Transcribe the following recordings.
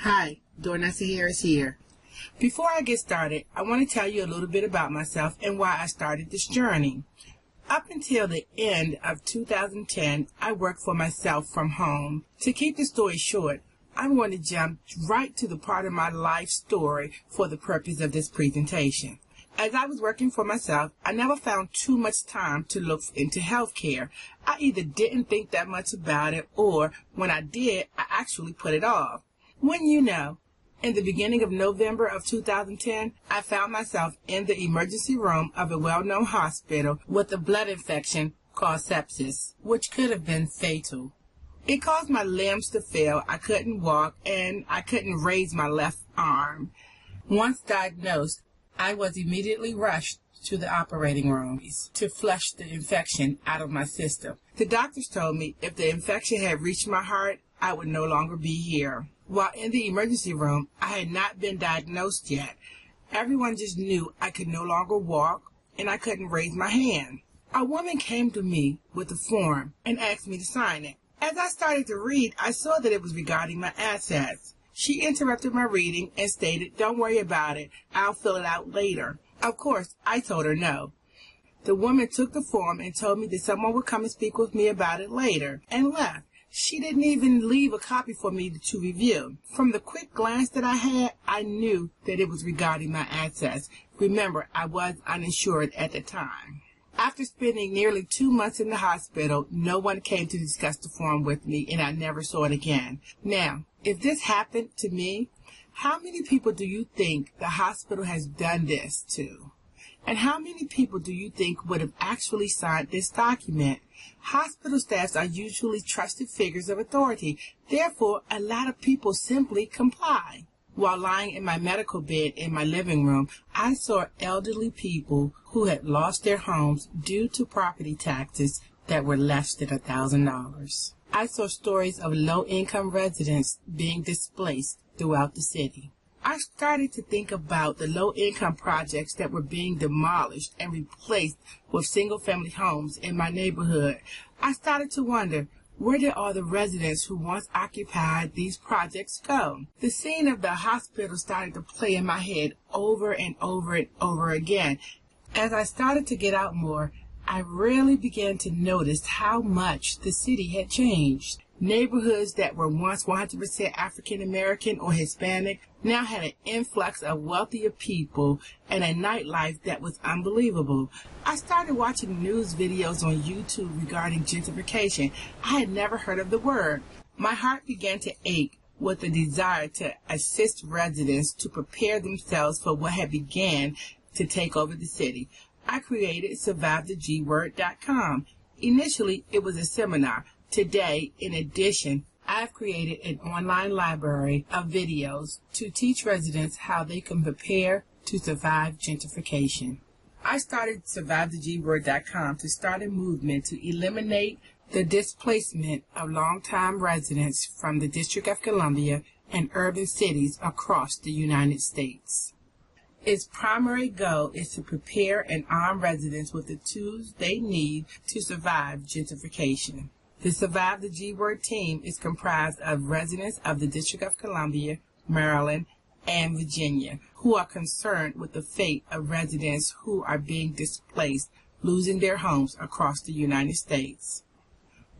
Hi, Dornessa Harris here. Before I get started, I want to tell you a little bit about myself and why I started this journey. Up until the end of 2010, I worked for myself from home. To keep the story short, I'm going to jump right to the part of my life story for the purpose of this presentation. As I was working for myself, I never found too much time to look into healthcare. I either didn't think that much about it, or when I did, I actually put it off. Wouldn't you know, in the beginning of November of 2010, I found myself in the emergency room of a well-known hospital with a blood infection called sepsis, which could have been fatal. It caused my limbs to fail. I couldn't walk, and I couldn't raise my left arm. Once diagnosed, I was immediately rushed to the operating room to flush the infection out of my system. The doctors told me if the infection had reached my heart, I would no longer be here. While in the emergency room, I had not been diagnosed yet. Everyone just knew I could no longer walk and I couldn't raise my hand. A woman came to me with a form and asked me to sign it. As I started to read, I saw that it was regarding my assets. She interrupted my reading and stated, "Don't worry about it. I'll fill it out later." Of course, I told her no. The woman took the form and told me that someone would come and speak with me about it later and left. She didn't even leave a copy for me to review. From the quick glance that I had, I knew that it was regarding my assets. Remember, I was uninsured at the time. After spending nearly 2 months in the hospital, no one came to discuss the form with me, and I never saw it again. Now, if this happened to me, how many people do you think the hospital has done this to? And how many people do you think would have actually signed this document? Hospital staffs are usually trusted figures of authority. Therefore, a lot of people simply comply. While lying in my medical bed in my living room, I saw elderly people who had lost their homes due to property taxes that were less than $1,000. I saw stories of low-income residents being displaced throughout the city. I started to think about the low-income projects that were being demolished and replaced with single-family homes in my neighborhood. I started to wonder, where did all the residents who once occupied these projects go? The scene of the hospital started to play in my head over and over and over again. As I started to get out more, I really began to notice how much the city had changed. Neighborhoods that were once 100% African American or Hispanic now had an influx of wealthier people and a nightlife that was unbelievable. I started watching news videos on YouTube regarding gentrification. I had never heard of the word. My heart began to ache with a desire to assist residents to prepare themselves for what had begun to take over the city. I created SurviveTheGWord.com. Initially, it was a seminar. Today, in addition, I've created an online library of videos to teach residents how they can prepare to survive gentrification. I started SurviveTheGWord.com to start a movement to eliminate the displacement of longtime residents from the District of Columbia and urban cities across the United States. Its primary goal is to prepare and arm residents with the tools they need to survive gentrification. The Survive the G Word team is comprised of residents of the District of Columbia, Maryland, and Virginia who are concerned with the fate of residents who are being displaced, losing their homes across the United States.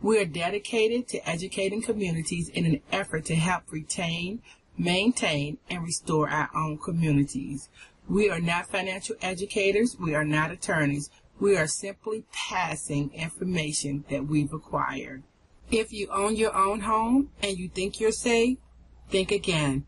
We are dedicated to educating communities in an effort to help retain, maintain, and restore our own communities. We are not financial educators. We are not attorneys. We are simply passing information that we've acquired. If you own your own home and you think you're safe, think again.